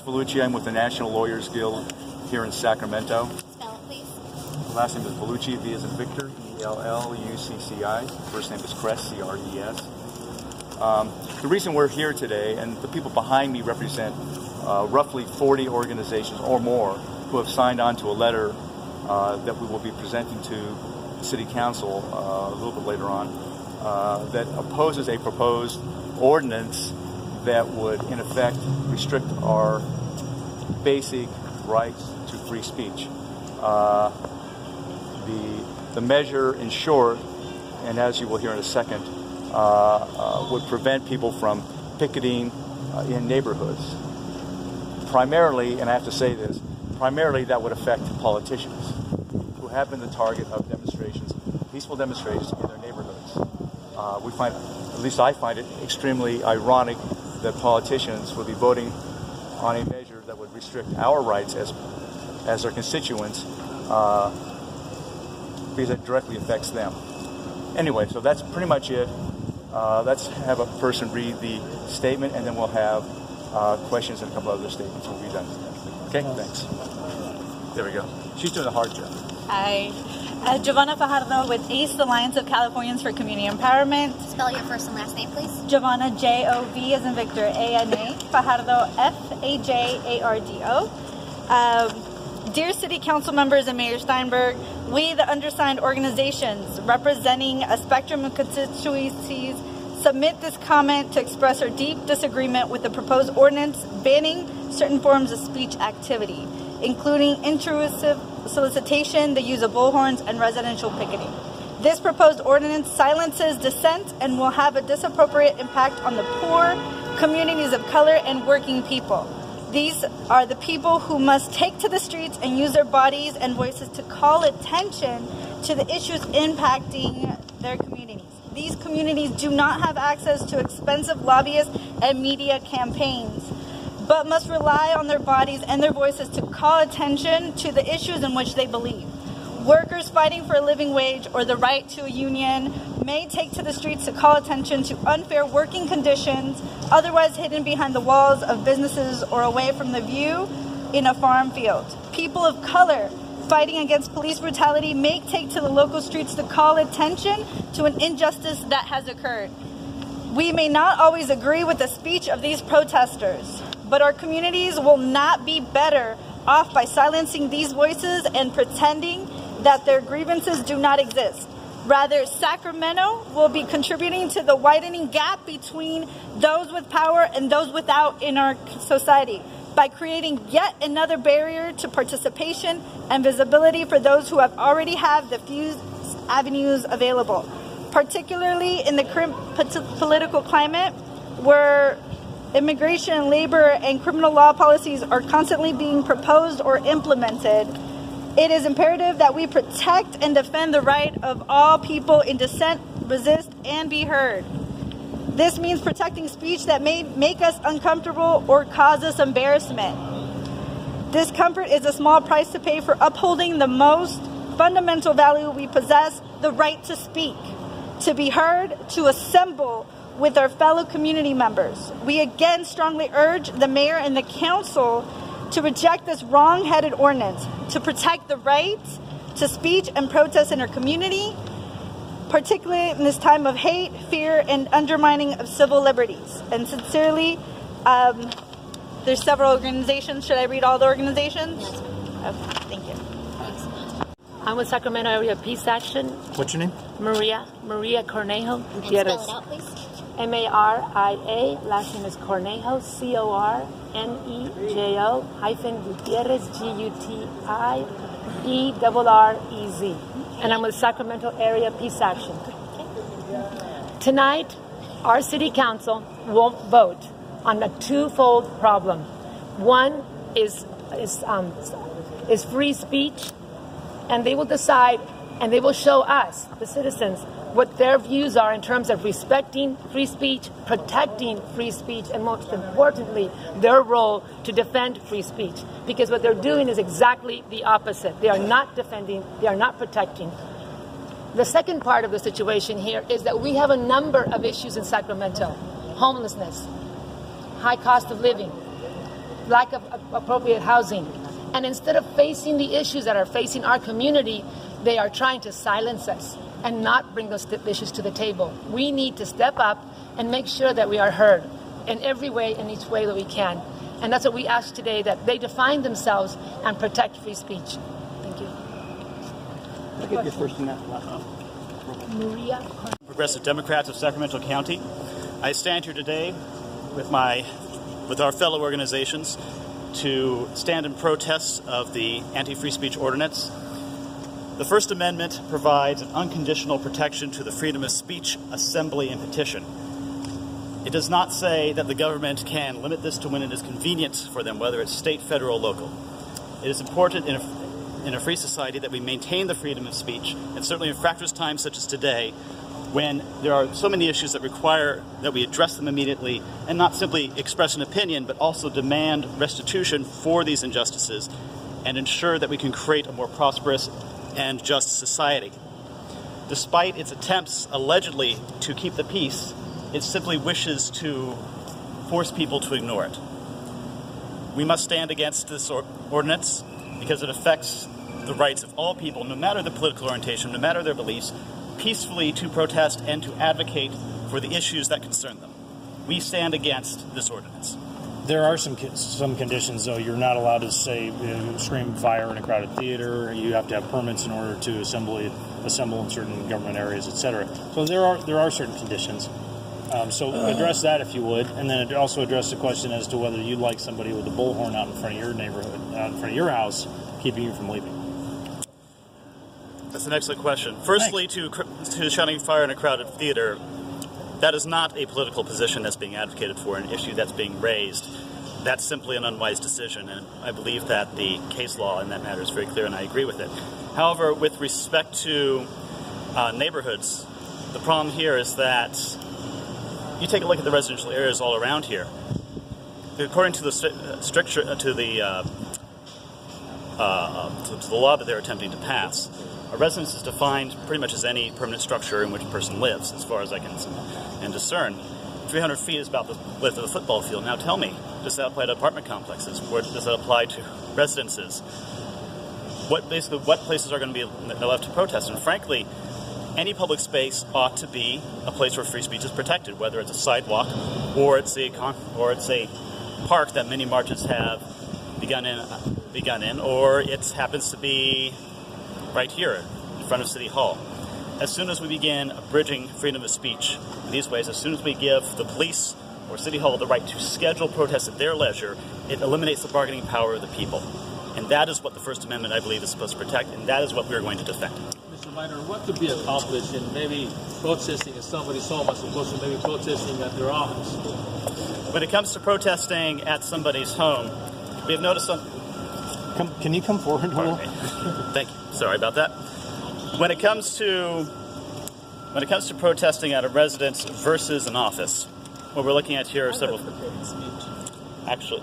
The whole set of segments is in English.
Vellucci. I'm with the National Lawyers Guild here in Sacramento. Spell it, please. Last name is Vellucci, V as in Victor, E-L-L-U-C-C-I. First name is Cress, C-R-E-S. The reason we're here today, and the people behind me represent roughly 40 organizations or more who have signed on to a letter that we will be presenting to City Council a little bit later on, that opposes a proposed ordinance that would, in effect, restrict our basic rights to free speech. The measure, in short, and as you will hear in a second, would prevent people from picketing in neighborhoods. Primarily, and I have to say this, primarily that would affect politicians who have been the target of demonstrations, peaceful demonstrations in their neighborhoods. We find, at least I find it extremely ironic that politicians would be voting on a measure that would restrict our rights as their constituents because it directly affects them. Anyway, so that's pretty much it. Let's have a person read the statement, and then we'll have questions and a couple other statements when we're done. Okay, thanks. There we go. She's doing a hard job. Hi. Giovanna Fajardo with ACE, Alliance of Californians for Community Empowerment. Spell your first and last name, please. Giovanna, J-O-V as in Victor, A-N-A. Fajardo, F-A-J-A-R-D-O. Dear City Council members and Mayor Steinberg, we, the undersigned organizations representing a spectrum of constituencies, submit this comment to express our deep disagreement with the proposed ordinance banning certain forms of speech activity, including intrusive solicitation, the use of bullhorns, and residential picketing. This proposed ordinance silences dissent and will have a disappropriate impact on the poor, communities of color, and working people. These are the people who must take to the streets and use their bodies and voices to call attention to the issues impacting their communities. These communities do not have access to expensive lobbyists and media campaigns, but must rely on their bodies and their voices to call attention to the issues in which they believe. Workers fighting for a living wage or the right to a union may take to the streets to call attention to unfair working conditions, otherwise hidden behind the walls of businesses or away from the view in a farm field. People of color fighting against police brutality may take to the local streets to call attention to an injustice that has occurred. We may not always agree with the speech of these protesters, but our communities will not be better off by silencing these voices and pretending that their grievances do not exist. Rather, Sacramento will be contributing to the widening gap between those with power and those without in our society by creating yet another barrier to participation and visibility for those who have already have the few avenues available, particularly in the current political climate where immigration, labor, and criminal law policies are constantly being proposed or implemented. It is imperative that we protect and defend the right of all people in dissent, resist, and be heard. This means protecting speech that may make us uncomfortable or cause us embarrassment. Discomfort is a small price to pay for upholding the most fundamental value we possess, the right to speak, to be heard, to assemble with our fellow community members. We again strongly urge the mayor and the council to reject this wrong-headed ordinance, to protect the right to speech and protest in our community, particularly in this time of hate, fear, and undermining of civil liberties. And sincerely, there's several organizations. Should I read all the organizations? Yes. Okay, thank you. Thanks. I'm with Sacramento Area Peace Action. What's your name? Maria Cornejo And Gutierrez. spell it out, please. M-A-R-I-A, last name is Cornejo, C-O-R-N-E-J-O, hyphen Gutierrez, G-U-T-I-E-R-R-E-Z. And I'm with Sacramento Area Peace Action. Tonight, our city council won't vote on a twofold problem. One is free speech, and they will decide and they will show us, the citizens, what their views are in terms of respecting free speech, protecting free speech, and most importantly, their role to defend free speech. Because what they're doing is exactly the opposite. They are not defending, they are not protecting. The second part of the situation here is that we have a number of issues in Sacramento. Homelessness, high cost of living, lack of appropriate housing. And instead of facing the issues that are facing our community, they are trying to silence us and not bring those issues to the table. We need to step up and make sure that we are heard in every way, in each way that we can. And that's what we ask today, that they define themselves and protect free speech. Thank you. I'll get your first and last one. Maria. Progressive Democrats of Sacramento County. I stand here today with our fellow organizations to stand in protest of the anti-free speech ordinance. The First Amendment provides an unconditional protection to the freedom of speech, assembly, and petition. It does not say that the government can limit this to when it is convenient for them, whether it's state, federal, or local. It is important in a free society that we maintain the freedom of speech, and certainly in fractious times such as today, when there are so many issues that require that we address them immediately and not simply express an opinion, but also demand restitution for these injustices and ensure that we can create a more prosperous and just society. Despite its attempts, allegedly, to keep the peace, it simply wishes to force people to ignore it. We must stand against this ordinance because it affects the rights of all people, no matter their political orientation, no matter their beliefs, peacefully to protest and to advocate for the issues that concern them. We stand against this ordinance. There are some conditions, though. You're not allowed to say scream fire in a crowded theater. You have to have permits in order to assemble in certain government areas, etc. So there are certain conditions. So address that if you would, and then also address the question as to whether you'd like somebody with a bullhorn out in front of your neighborhood, out in front of your house, keeping you from leaving. That's an excellent question. Firstly, to shouting fire in a crowded theater, that is not a political position that's being advocated for, an issue that's being raised. That's simply an unwise decision, and I believe that the case law in that matter is very clear, and I agree with it. However, with respect to neighborhoods, the problem here is that you take a look at the residential areas all around here. According to the stricture to the law that they're attempting to pass, a residence is defined pretty much as any permanent structure in which a person lives, as far as I can discern. 300 feet is about the width of the football field. Now tell me, does that apply to apartment complexes? Or does that apply to residences? What places are going to be allowed to protest? And frankly, any public space ought to be a place where free speech is protected, whether it's a sidewalk or it's a park that many marches have begun in, or it happens to be right here in front of City Hall. As soon as we begin abridging freedom of speech in these ways, as soon as we give the police or City Hall the right to schedule protests at their leisure, it eliminates the bargaining power of the people. And that is what the First Amendment, I believe, is supposed to protect, and that is what we're going to defend. Mr. Minor, what could be accomplished in maybe protesting in somebody's home as opposed to maybe protesting at their office? When it comes to protesting at somebody's home, we have noticed Can you come forward a little? Thank you. Sorry about that. When it comes to protesting at a residence versus an office, what we're looking at here are several. Actually,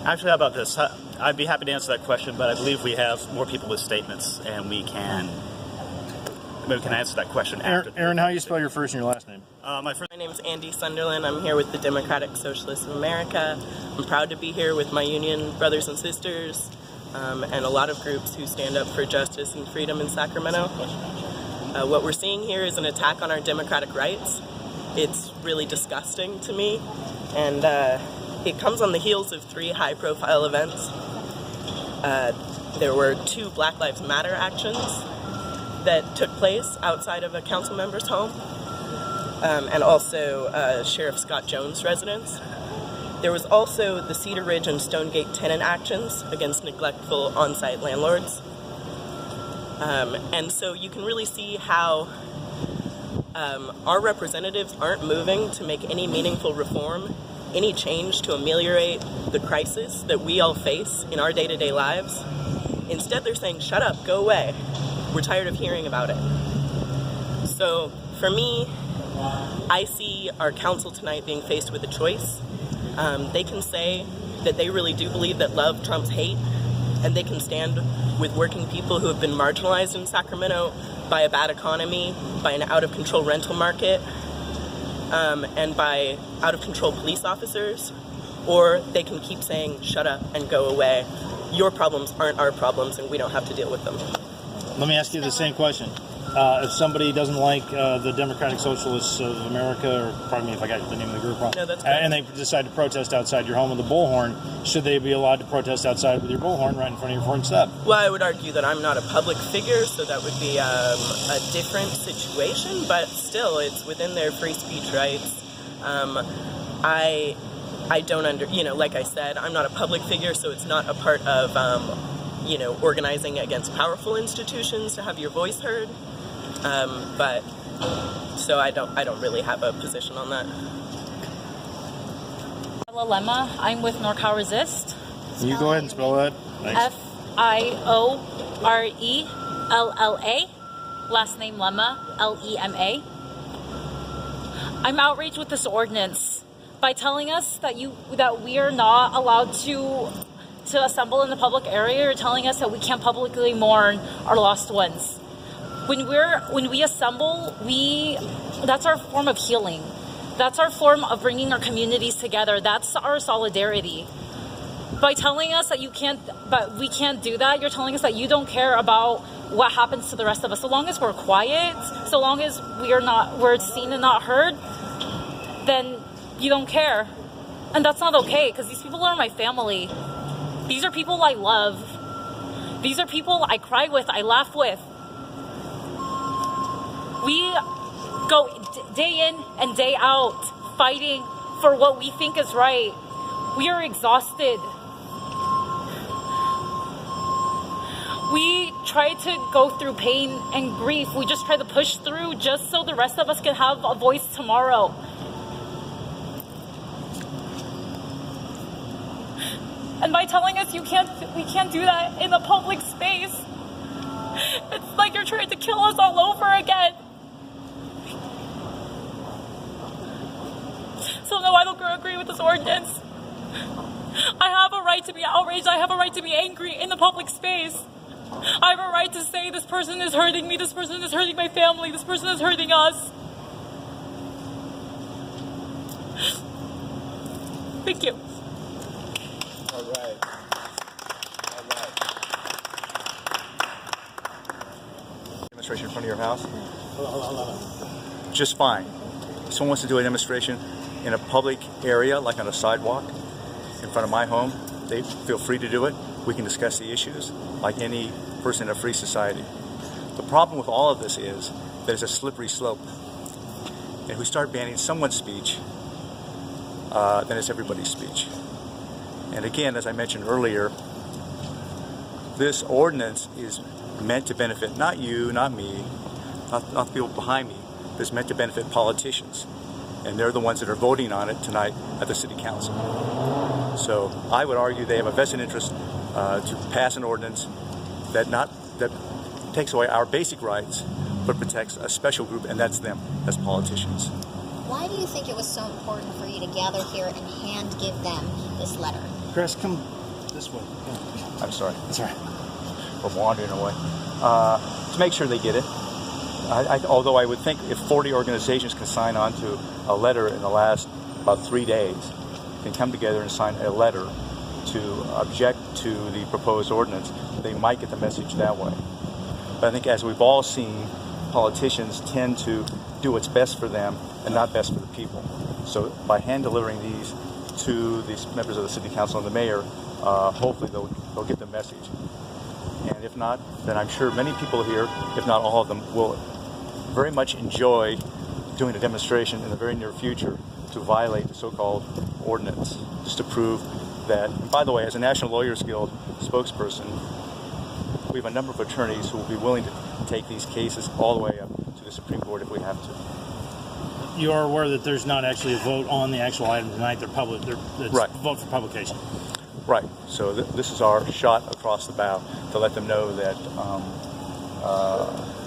how about this? I'd be happy to answer that question, but I believe we have more people with statements, and maybe we can answer that question after. Aaron, how do you spell your first and your last name? My name is Andy Sunderland. I'm here with the Democratic Socialists of America. I'm proud to be here with my union brothers and sisters, and a lot of groups who stand up for justice and freedom in Sacramento. What we're seeing here is an attack on our democratic rights. It's really disgusting to me, and it comes on the heels of 3 high-profile events. There were 2 Black Lives Matter actions that took place outside of a council member's home, and also Sheriff Scott Jones' residence. There was also the Cedar Ridge and Stonegate tenant actions against neglectful on-site landlords. And so you can really see how our representatives aren't moving to make any meaningful reform, any change to ameliorate the crisis that we all face in our day-to-day lives. Instead, they're saying, shut up, go away. We're tired of hearing about it. So for me, I see our council tonight being faced with a choice. They can say that they really do believe that love trumps hate, and they can stand with working people who have been marginalized in Sacramento by a bad economy, by an out-of-control rental market, and by out-of-control police officers. or they can keep saying, shut up and go away. Your problems aren't our problems, and we don't have to deal with them. Let me ask you the same question. If somebody doesn't like the Democratic Socialists of America, or pardon me if I got the name of the group wrong, No, that's good. and they decide to protest outside your home with a bullhorn, should they be allowed to protest outside with your bullhorn right in front of your front step? Well, I would argue that I'm not a public figure, so that would be a different situation, but still, it's within their free speech rights. I don't like I said, I'm not a public figure, so it's not a part of, organizing against powerful institutions to have your voice heard. But so I don't really have a position on that. Lemma. I'm with NorCal Resist. You go ahead and spell that. Thanks. FIORELLA. Last name Lemma. LEMA. I'm outraged with this ordinance by telling us that we are not allowed to assemble in the public area. You're telling us that we can't publicly mourn our lost ones. When we assemble, that's our form of healing. That's our form of bringing our communities together. That's our solidarity. By telling us that we can't do that, you're telling us that you don't care about what happens to the rest of us. So long as we're quiet, so long as we're seen and not heard, then you don't care. And that's not okay, because these people are my family. These are people I love. These are people I cry with, I laugh with. We go day in and day out fighting for what we think is right. We are exhausted. We try to go through pain and grief. We just try to push through just so the rest of us can have a voice tomorrow. And by telling us we can't do that in a public space, it's like you're trying to kill us all over again. So no, I don't agree with this ordinance. I have a right to be outraged. I have a right to be angry in the public space. I have a right to say this person is hurting me, this person is hurting my family, this person is hurting us. Thank you. All right. Demonstration in front of your house? Just fine. If someone wants to do a demonstration in a public area, like on a sidewalk, in front of my home, they feel free to do it. We can discuss the issues like any person in a free society. The problem with all of this is that it's a slippery slope. And if we start banning someone's speech, then it's everybody's speech. And again, as I mentioned earlier, this ordinance is meant to benefit not you, not me, not the people behind me, but it's meant to benefit politicians. And they're the ones that are voting on it tonight at the City Council. So I would argue they have a vested interest to pass an ordinance that takes away our basic rights, but protects a special group, and that's them, as politicians. Why do you think it was so important for you to gather here and hand give them this letter? Chris, come this way. I'm sorry. That's all right. We're wandering away. To make sure they get it. Although I would think if 40 organizations can sign on to a letter in the last about 3 days, can come together and sign a letter to object to the proposed ordinance, they might get the message that way. But I think as we've all seen, politicians tend to do what's best for them and not best for the people. So by hand delivering these to these members of the City Council and the mayor, hopefully they'll get the message. And if not, then I'm sure many people here, if not all of them, will very much enjoy doing a demonstration in the very near future to violate the so-called ordinance, just to prove that, and by the way, as a National Lawyers Guild spokesperson, we have a number of attorneys who will be willing to take these cases all the way up to the Supreme Court if we have to. You are aware that there's not actually a vote on the actual item tonight. They're public. It's Right. Vote for publication. Right. So this is our shot across the bow to let them know that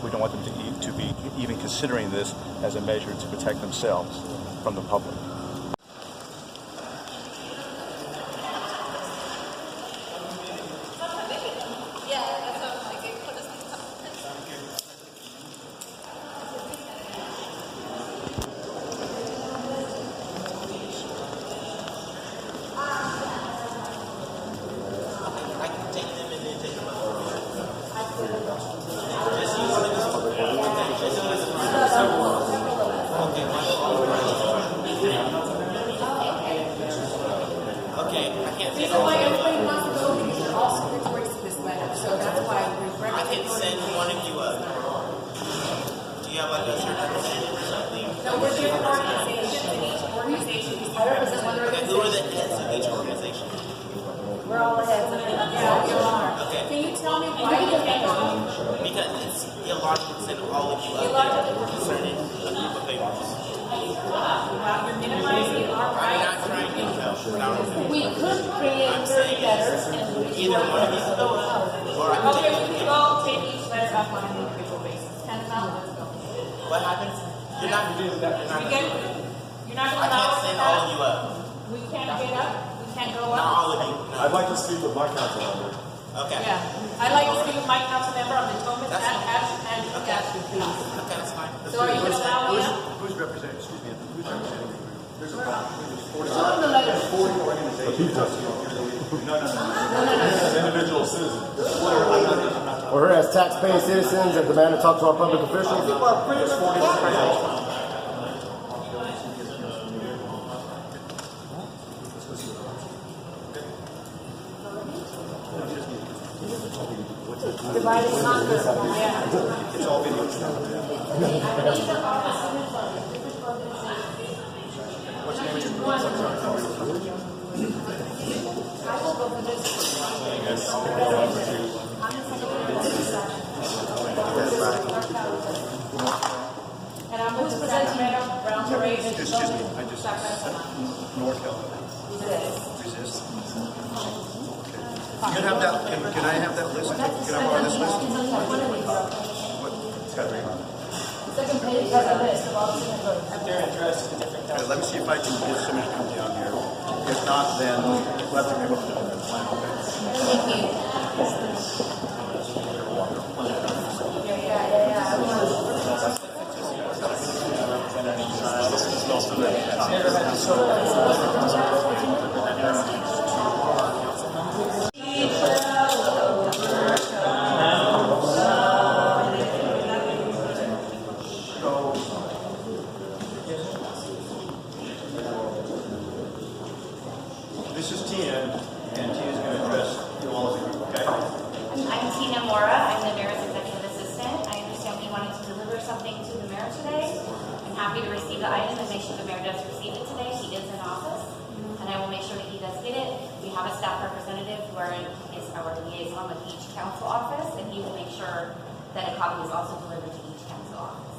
we don't want them to be even considering this as a measure to protect themselves from the public. organizations, and each organization is Okay, who are the heads of each organization? We're all the heads of it. Yeah, you are. Okay. Can you tell me why you think Because it's illogical to send all of you up there concerning a group of papers. you're minimizing our I'm rights? not trying to help. We could create 30 letters and we Either one of you. Or I can Okay, take we can all take each letter up on an individual basis. Kind of how let's go. What happens? You're not going to do that. You're not I going to allow can't us to send all of you up. We can't get up. We can't go Not up. all of you. No. I'd like to speak with my council member. Okay. Yeah. I'd like to speak with my council member on the Thomas That's and fine. please. Okay, that's fine. So are you going to allow me up? Who's representing, excuse me, who's representing the group? There's a problem. There's 40 organizations. No. Individual citizens. We're here as taxpaying citizens that demand to talk to our public officials. divide and conquer. It's all video. What's the name of your group? I'm sorry. I will go for And I'm with the Sacramento, Brown Parade, and Excuse me, I just, NorCal. Resist. Can I have that, can I have that list? Can I borrow this list? What, it's got right on it. second page has a list of all the signatories. They're addressed to different councils. Let me see if I can get somebody to come down here. If not, then we'll have to come up with another plan, okay? This is Tina, and Tina's going to address you all of you, okay? I'm Tina Mora. I'm the mayor's executive assistant. I understand we wanted to deliver something to the mayor today. I'm happy to receive the item and make sure the mayor does receive it today. He is in office, and I will make sure that he does get it. We have a staff representative who is our liaison with each council office, and he will make sure that a copy is also delivered to each council office.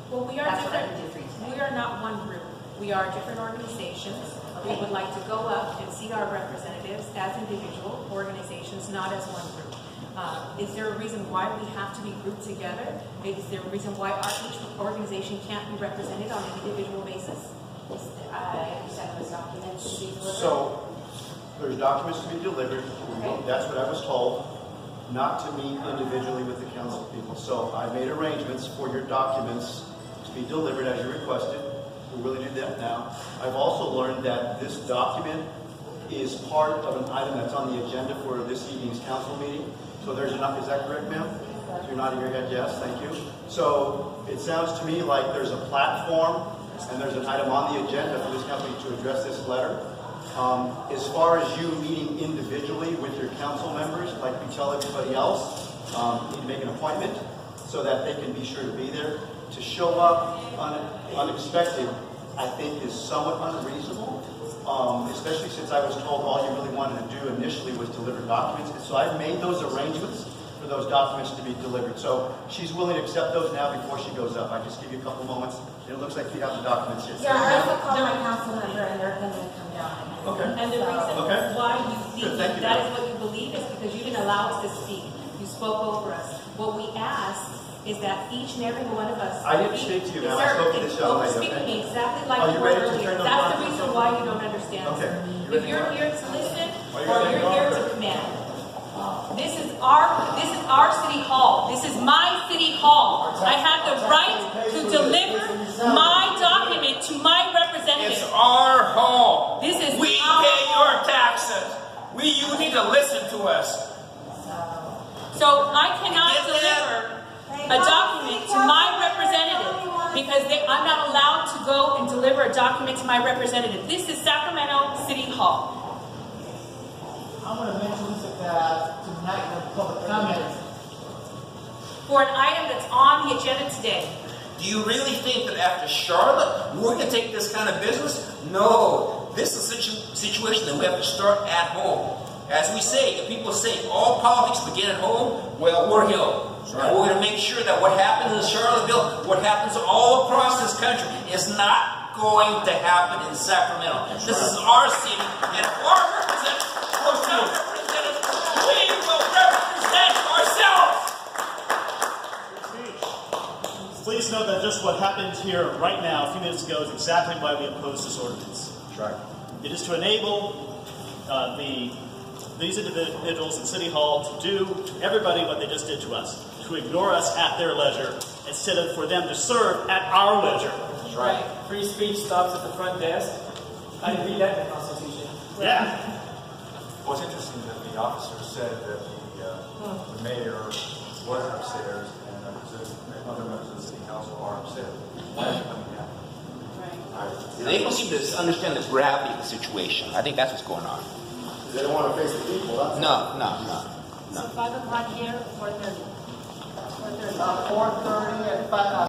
Well, we are That's what I different. can do for you today. We are not one group. We are different organizations. We would like to go up and see our representatives as individual organizations, not as one group. Is there a reason why we have to be grouped together? Is there a reason why each organization can't be represented on an individual basis? I understand those documents to be delivered. So, there's documents to be delivered. That's what I was told, not to meet individually with the council people. So I made arrangements for your documents to be delivered as you requested. We'll really do that now. I've also learned that this document is part of an item that's on the agenda for this evening's council meeting. So there's enough, is that correct, ma'am? So you're nodding your head, yes, thank you. So it sounds to me like there's a platform and there's an item on the agenda for this company to address this letter. As far as you meeting individually with your council members, like we tell everybody else, you need to make an appointment so that they can be sure to be there. To show up unexpected, I think, is somewhat unreasonable, especially since I was told all you really wanted to do initially was deliver documents. So I've made those arrangements for those documents to be delivered. So she's willing to accept those now before she goes up. I just give you a couple moments. It looks like you have the documents here. Yeah, I also called my council member and they're going to come down. Okay. And the reason why you Good, think thank you, that ma'am. is what you believe is because you didn't allow us to speak. You spoke over us. What we asked is that each and every one of us. I didn't speak to you, ma'am. I spoke to this young lady, Speak to okay? me exactly like Are you you were ready to earlier. turn those That's the documents reason over? why you don't understand. Okay. If you're here to listen Are you or ready to you're go? here to command. This is our city hall. This is my city hall. I have the right to deliver my document to my representative. It's our hall. This is we our pay hall. your taxes. You need to listen to us. So I cannot deliver a document to my representative because I'm not allowed to go and deliver a document to my representative. This is Sacramento City Hall. I'm going to mention this tonight in the public comment. For an item that's on the agenda today. Do you really think that after Charlotte, we're going to take this kind of business? No. This is a situation that we have to start at home. As we say, if people say all politics begin at home, well, we're here. Right. And we're going to make sure that what happens in Charlottesville, what happens all across this country, is not going to happen in Sacramento. This is our city, and our representatives will not represent us. We will represent ourselves. Please note that just what happened here right now, a few minutes ago, is exactly why we oppose this ordinance. Right. It is to enable these individuals in City Hall to do to everybody what they just did to us, to ignore us at their leisure, instead of for them to serve at our leisure. That's right. Free speech stops at the front desk. I didn't read that in the Constitution. Yeah. Well, it's interesting that the officer said that the mayor was upstairs and other members of the city council are upstairs. Why are they coming down? They don't seem to understand the gravity of the situation. I think that's what's going on. They don't want to face the people. That's No. So 5 o'clock here, 4:30. 4:30. 4:30 and 5.